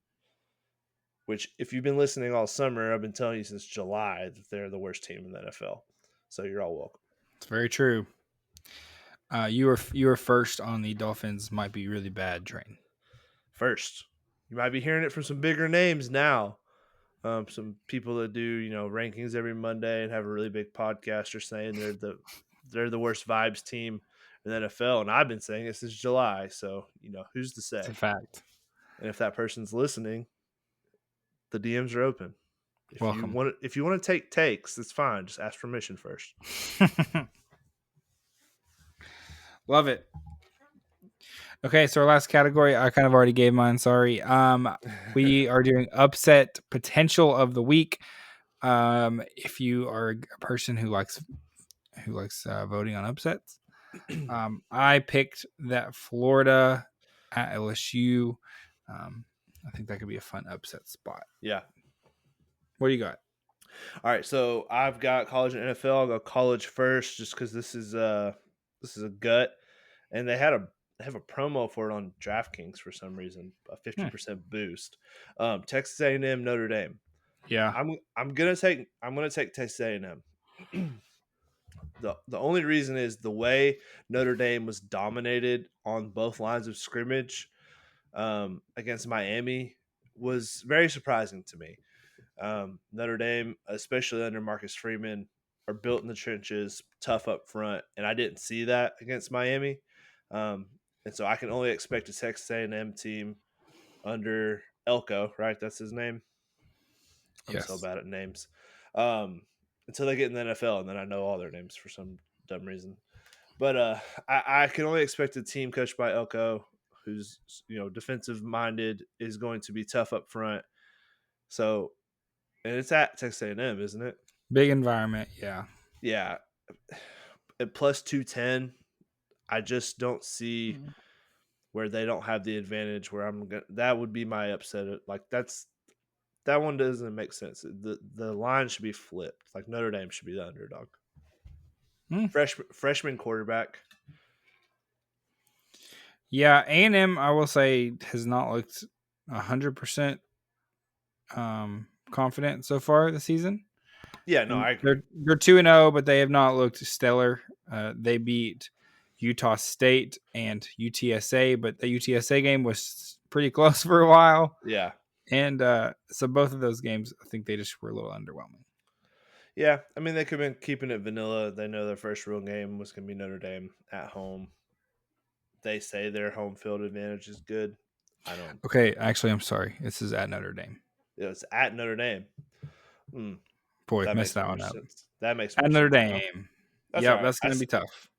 Which, if you've been listening all summer, I've been telling you since July that they're the worst team in the NFL. So you're all welcome. It's very true. You were first on the Dolphins might be really bad train. First, you might be hearing it from some bigger names now. Some people that do rankings every Monday and have a really big podcast are saying they're the worst vibes team in the NFL, and I've been saying it since July. So who's to It's a say? fact. And if that person's listening, the DMs are open. Welcome. If you want to take takes, that's fine. Just ask permission first. Love it. Okay, so our last category, I kind of already gave mine. Sorry. We are doing upset potential of the week. If you are a person who likes voting on upsets, I picked that Florida at LSU. I think that could be a fun upset spot. Yeah. What do you got? All right, so I've got college and NFL. I'll go college first, just because this is a gut, and they have a promo for it on DraftKings for some reason, a 50% boost. Texas A&M, Notre Dame. Yeah. I'm gonna take Texas A&M. The only reason is the way Notre Dame was dominated on both lines of scrimmage against Miami was very surprising to me. Notre Dame, especially under Marcus Freeman, are built in the trenches, tough up front, and I didn't see that against Miami. And so I can only expect a Texas A&M team under Elko, right? That's his name. I'm so Yes. bad at names. Um, until they get in the NFL, and then I know all their names for some dumb reason. But I can only expect a team coached by Elko, who's defensive minded, is going to be tough up front. So, and it's at Texas A&M, isn't it? Big environment, yeah. Yeah, at plus 210, I just don't see where they don't have the advantage. Where that would be my upset. Like that one doesn't make sense. The line should be flipped. Like Notre Dame should be the underdog. Hmm. Freshman quarterback. Yeah, A&M, I will say, has not looked 100% confident so far this season. Yeah, no, I agree. They're 2-0, but they have not looked stellar. They beat Utah State and UTSA, but the UTSA game was pretty close for a while. Yeah. And so both of those games, I think they just were a little underwhelming. Yeah, I mean, they could have been keeping it vanilla. They know their first real game was going to be Notre Dame at home. They say their home field advantage is good. I don't. Okay, actually, I'm sorry. This is at Notre Dame. It's at Notre Dame. Boy, That messed makes that more one up. sense. That makes At more Notre sense now. Dame. That's all Yep, right. that's going to be tough.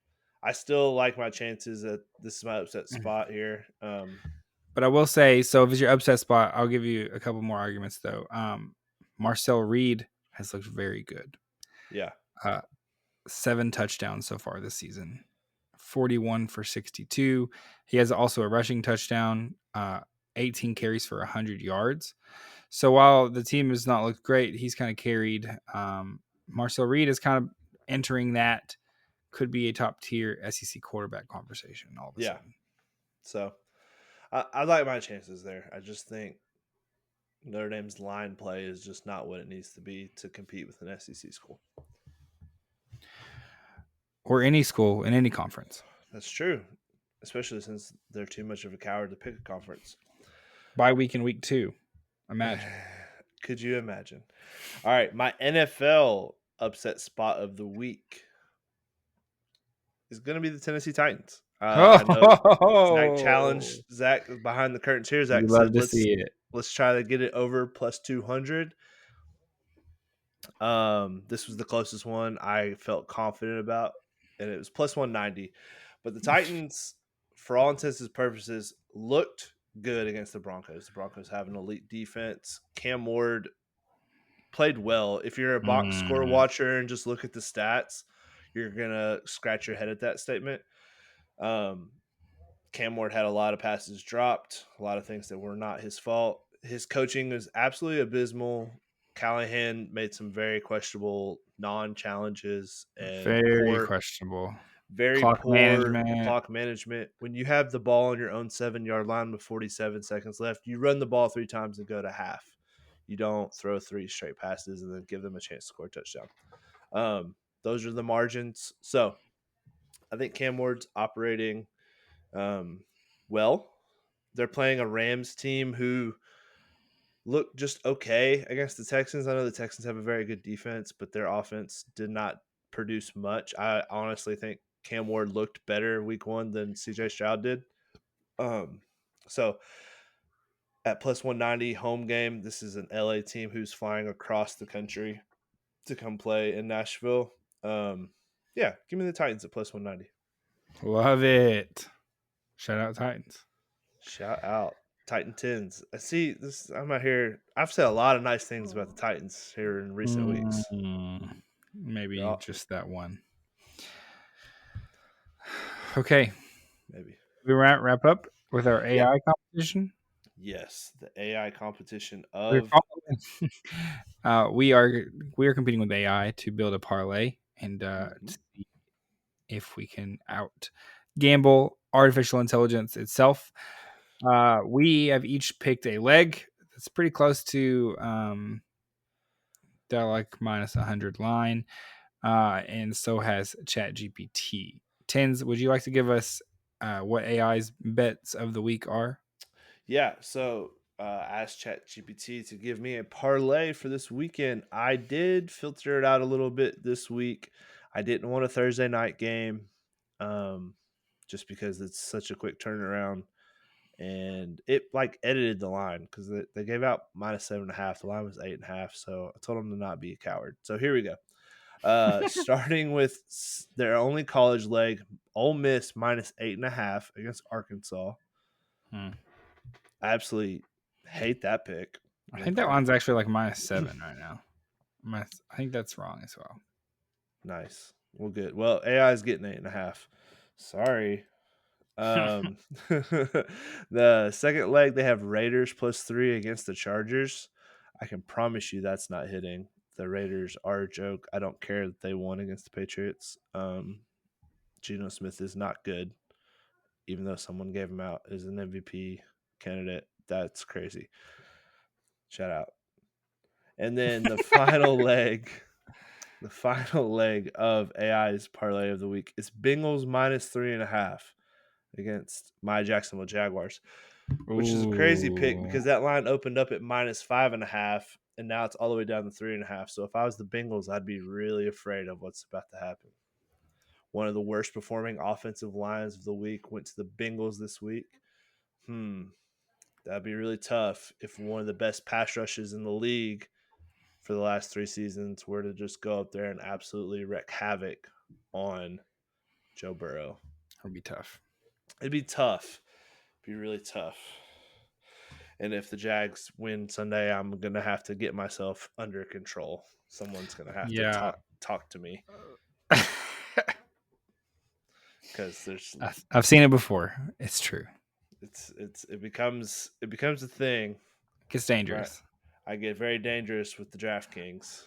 I still like my chances that this is my upset spot here. But I will say, so if it's your upset spot, I'll give you a couple more arguments, though. Marcel Reed has looked very good. Yeah. 7 touchdowns so far this season, 41 for 62. He has also a rushing touchdown, 18 carries for 100 yards. So while the team has not looked great, he's kind of carried. Marcel Reed is kind of entering that could be a top tier SEC quarterback conversation all of a sudden. So I like my chances there. I just think Notre Dame's line play is just not what it needs to be to compete with an SEC school. Or any school in any conference. That's true, especially since they're too much of a coward to pick a conference. Bye week in week 2. Imagine. Could you imagine? All right, my NFL upset spot of the week is going to be the Tennessee Titans. I know Zach challenged Zach behind the curtains here. Zach said, see it. Let's try to get it over plus 200. This was the closest one I felt confident about, and it was plus 190. But the Titans, for all intents and purposes, looked good against the Broncos. The Broncos have an elite defense. Cam Ward played well. If you're a box score watcher and just look at the stats, you're gonna scratch your head at that statement. Cam Ward had a lot of passes dropped, a lot of things that were not his fault. His coaching was absolutely abysmal. Callahan made some very questionable non-challenges and very questionable. very Clock poor management. clock management. When you have the ball on your own 7-yard line with 47 seconds left, you run the ball 3 times and go to half. You don't throw 3 straight passes and then give them a chance to score a touchdown. Those are the margins. So I think Cam Ward's operating well. They're playing a Rams team who look just okay against the Texans. I know the Texans have a very good defense, but their offense did not produce much. I honestly think Cam Ward looked better week 1 than CJ Stroud did. So at plus 190 home game, this is an LA team who's flying across the country to come play in Nashville. Yeah, give me the Titans at plus 190. Love it. Shout out Titans. Shout out Titan Tens. I see this. I'm out here. I've said a lot of nice things about the Titans here in recent weeks. Maybe just that one. Okay. Maybe. We wrap up with our AI competition. Yes, the AI competition We of are competing with AI to build a parlay and to see if we can out gamble artificial intelligence itself. We have each picked a leg that's pretty close to the like minus 100 line, and so has ChatGPT. Tens, would you like to give us what AI's bets of the week are? Yeah, so asked ChatGPT to give me a parlay for this weekend. I did filter it out a little bit this week. I didn't want a Thursday night game, just because it's such a quick turnaround, and it like edited the line because they gave out minus 7.5. The line was 8.5, so I told them to not be a coward. So here we go. Starting with their only college leg, Ole Miss minus 8.5 against Arkansas. Hmm. I absolutely hate that pick I think against that one's Arkansas. actually like -7 right now. I think that's wrong as well. Nice. Well, good. Well, AI is getting 8.5. Sorry. The second leg, they have Raiders +3 against the Chargers. I can promise you that's not hitting. The Raiders are a joke. I don't care that they won against the Patriots. Geno Smith is not good, even though someone gave him out as an MVP candidate. That's crazy. Shout out. And then the final leg of AI's parlay of the week is Bengals -3.5 against my Jacksonville Jaguars, which is a crazy pick Ooh, because that line opened up at -5.5, and now it's all the way down to 3.5. So if I was the Bengals, I'd be really afraid of what's about to happen. One of the worst performing offensive lines of the week went to the Bengals this week. That'd be really tough if one of the best pass rushes in the league for the last 3 seasons were to just go up there and absolutely wreak havoc on Joe Burrow. that'd be tough. It'd be tough. It'd be really tough. And if the Jags win Sunday, I'm gonna have to get myself under control. Someone's gonna have to Yeah. talk to me because there's I've seen it before. It's true. it becomes a thing. It gets Right, dangerous I get very dangerous with the DraftKings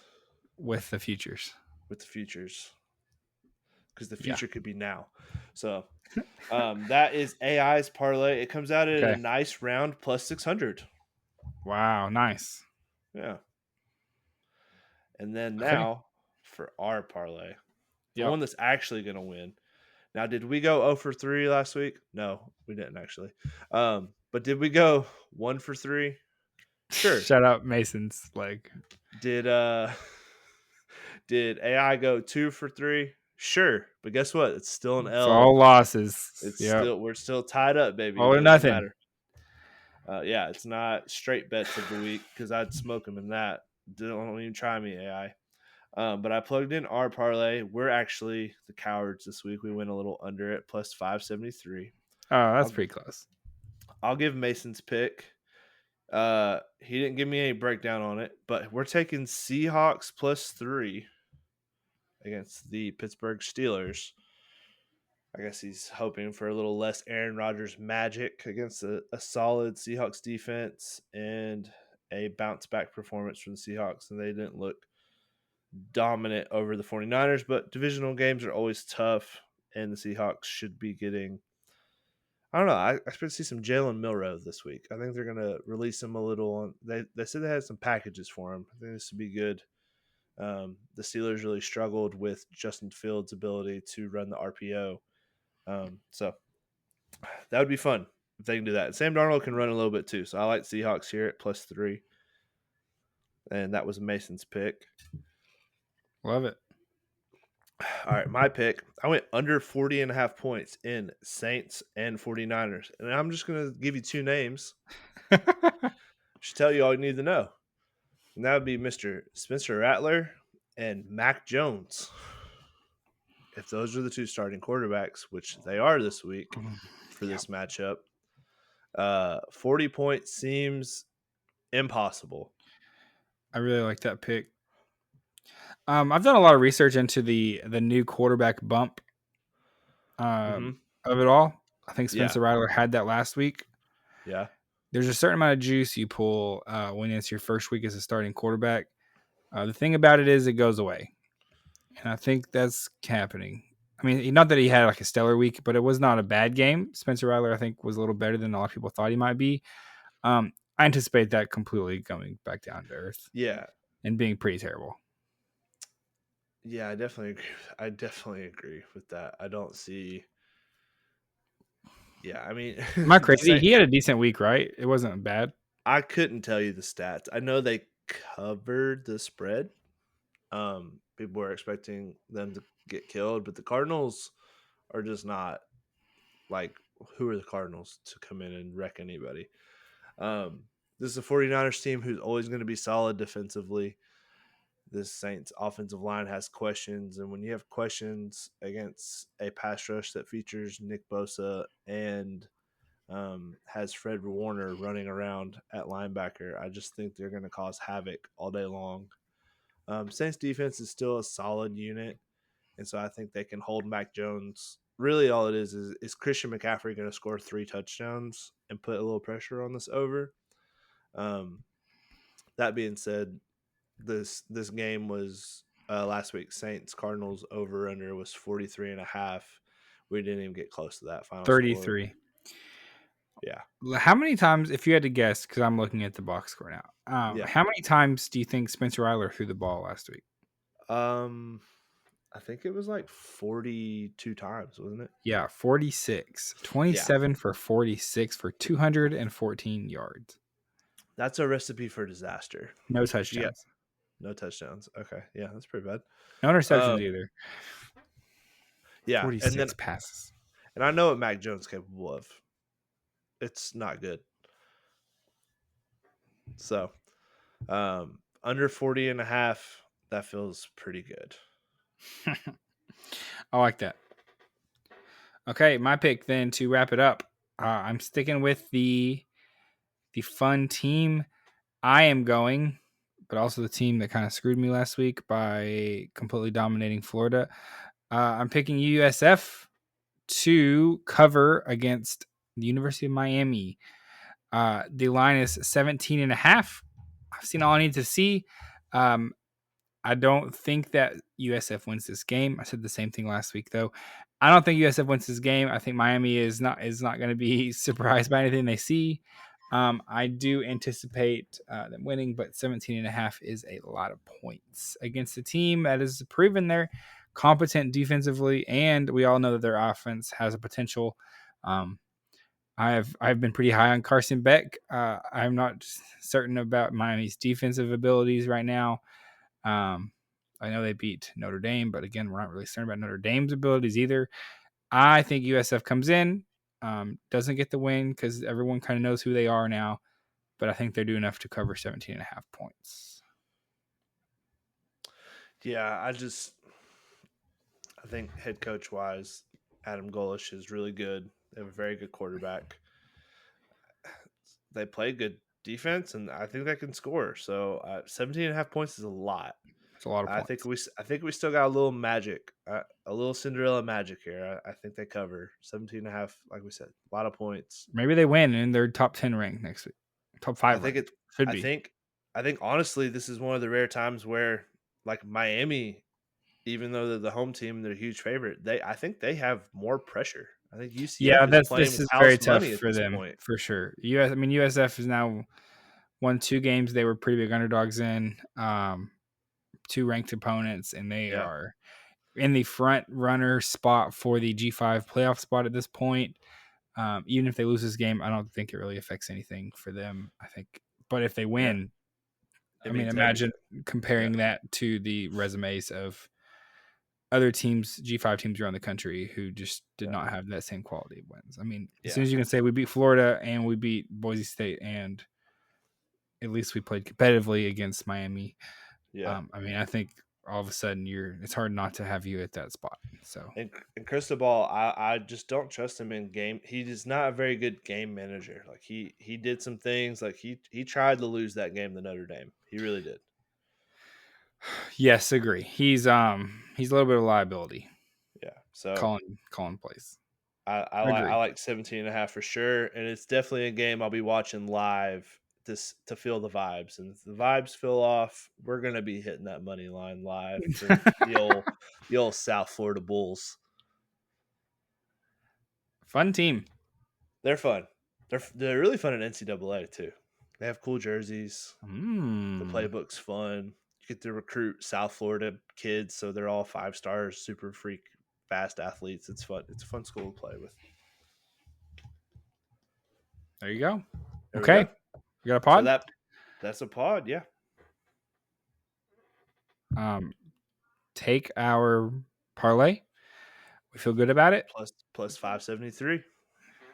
with the futures. with the futures because the Yeah. future could be now. So that is AI's parlay. It comes out at a Okay. nice round +600. Wow. Nice. Yeah. And then Okay. now for our parlay, the Yep. one that's actually going to win. Now, did we go 0 for 3 last week? No, we didn't actually. But did we go 1 for 3? Sure. Shout out Mason's leg. Did did AI go 2 for 3? Sure. But guess what? It's still an It's all L. losses. It's Yep. still we're still tied up, baby. All It or doesn't nothing. matter. Yeah, it's not straight bets of the week because I'd smoke them in that. Don't even try me, AI. But I plugged in our parlay. We're actually the cowards this week. We went a little under it, +573. Oh, that's I'll, pretty close. I'll give Mason's pick. He didn't give me any breakdown on it, but we're taking Seahawks +3 against the Pittsburgh Steelers. I guess he's hoping for a little less Aaron Rodgers magic against a solid Seahawks defense and a bounce back performance from the Seahawks. And they didn't look dominant over the 49ers, but divisional games are always tough, and the Seahawks should be getting. I don't know. I expect to see some Jalen Milroe this week. I think they're going to release him a little. They said they had some packages for him. I think this would be good. The Steelers really struggled with Justin Fields' ability to run the RPO. So that would be fun if they can do that. Sam Darnold can run a little bit too. So I like Seahawks here at +3. And that was Mason's pick. Love it. All right, my pick. I went under 40.5 points in Saints and 49ers. And I'm just going to give you 2 names. Should tell you all you need to know. And that would be Mr. Spencer Rattler and Mac Jones. If those are the 2 starting quarterbacks, which they are this week for this matchup, 40 points seems impossible. I really like that pick. I've done a lot of research into the new quarterback bump Mm-hmm. of it all. I think Yeah. Spencer Rattler had that last week. Yeah. There's a certain amount of juice you pull when it's your first week as a starting quarterback. The thing about it is it goes away. And I think that's happening. I mean, not that he had like a stellar week, but it was not a bad game. Spencer Rattler, I think, was a little better than a lot of people thought he might be. I anticipate that completely coming back down to earth. Yeah. And being pretty terrible. Yeah, I definitely agree. I definitely agree with that. I don't see. Yeah, I mean, Am I crazy? He had a decent week, right? It wasn't bad. I couldn't tell you the stats. I know they covered the spread. People were expecting them to get killed, but the Cardinals are just not like who are the Cardinals to come in and wreck anybody. This is a 49ers team who's always going to be solid defensively. this Saints offensive line has questions, and when you have questions against a pass rush that features Nick Bosa and has Fred Warner running around at linebacker, I just think they're going to cause havoc all day long. Saints defense is still a solid unit, and so I think they can hold Mac Jones. Really, all it is Christian McCaffrey going to score 3 touchdowns and put a little pressure on this over. That being said, this game was last week. Saints Cardinals over under was 43.5. We didn't even get close to that final score. 33. Yeah. How many times, if you had to guess, because I'm looking at the box score now, Yeah. how many times do you think Spencer Rattler threw the ball last week? I think it was like 42 times, wasn't it? Yeah, 46. 27 for 46 for 214 yards. That's a recipe for disaster. No touchdowns. No touchdowns. Okay. Yeah, that's pretty bad. No interceptions either. Yeah. 46 passes. And I know what Mac Jones is capable of. It's not good. So, under 40.5, that feels pretty good. I like that. Okay, my pick then to wrap it up. I'm sticking with the fun team. I am going, but also the team that kind of screwed me last week by completely dominating Florida. I'm picking USF to cover against the University of Miami. The line is 17.5. I've seen all I need to see. I don't think that USF wins this game. I said the same thing last week, though. I don't think USF wins this game. I think Miami is not going to be surprised by anything they see. I do anticipate them winning, but 17.5 is a lot of points against a team that has proven they're competent defensively, and we all know that their offense has a potential. I've been pretty high on Carson Beck. I'm not certain about Miami's defensive abilities right now. I know they beat Notre Dame, but again, we're not really certain about Notre Dame's abilities either. I think USF comes in, doesn't get the win because everyone kind of knows who they are now, but I think they're doing enough to cover 17.5 points. Yeah, I think head coach wise, Adam Golish is really good. They have a very good quarterback. They play good defense, and I think they can score. So 17.5 points is a lot. It's a lot of points. I think we still got a little magic, a little Cinderella magic here. I think they cover 17.5. Like we said, a lot of points. Maybe they win and they're top 10 ranked next week. Top 5 ranked. Should be. I think honestly, this is one of the rare times where like Miami, even though they're the home team, they're a huge favorite. I think they have more pressure. I think UCF is playing with very tough money at for this them point. for sure. USF has now won 2 games they were pretty big underdogs in. 2 ranked opponents, and they are in the front runner spot for the G5 playoff spot at this point. Even if they lose this game, I don't think it really affects anything for them. I think, but if they win, imagine comparing that to the resumes of other teams, G5 teams around the country who just did not have that same quality of wins. I mean, as soon as you can say we beat Florida and we beat Boise State, and at least we played competitively against Miami. Yeah. I think all of a sudden it's hard not to have you at that spot. So and Cristobal, I just don't trust him in game. He is not a very good game manager. Like he did some things. Like he tried to lose that game to Notre Dame. He really did. Yes, agree. He's a little bit of a liability. Yeah. So calling plays. I like 17.5 for sure, and it's definitely a game I'll be watching live to feel the vibes. And if the vibes feel off, we're gonna be hitting that money line live for the old South Florida Bulls. Fun team. They're fun. They're really fun at NCAA too. They have cool jerseys. The playbook's fun. You get to recruit South Florida kids, so they're all 5 stars, super freak, fast athletes. It's fun. It's a fun school to play with. There you go. Okay. We got a pod? So that's a pod, yeah. Take our parlay. We feel good about it. Plus 573.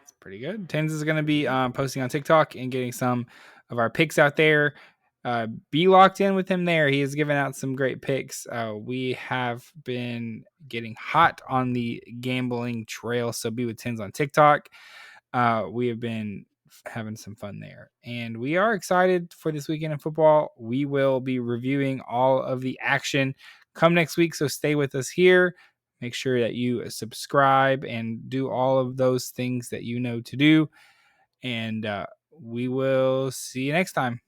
It's pretty good. Tens is going to be posting on TikTok and getting some of our picks out there. Be locked in with him there. He has given out some great picks. We have been getting hot on the gambling trail, so be with Tins on TikTok. We have been having some fun there, and we are excited for this weekend in football. We will be reviewing all of the action come next week, so stay with us here. Make sure that you subscribe and do all of those things that you know to do, and we will see you next time.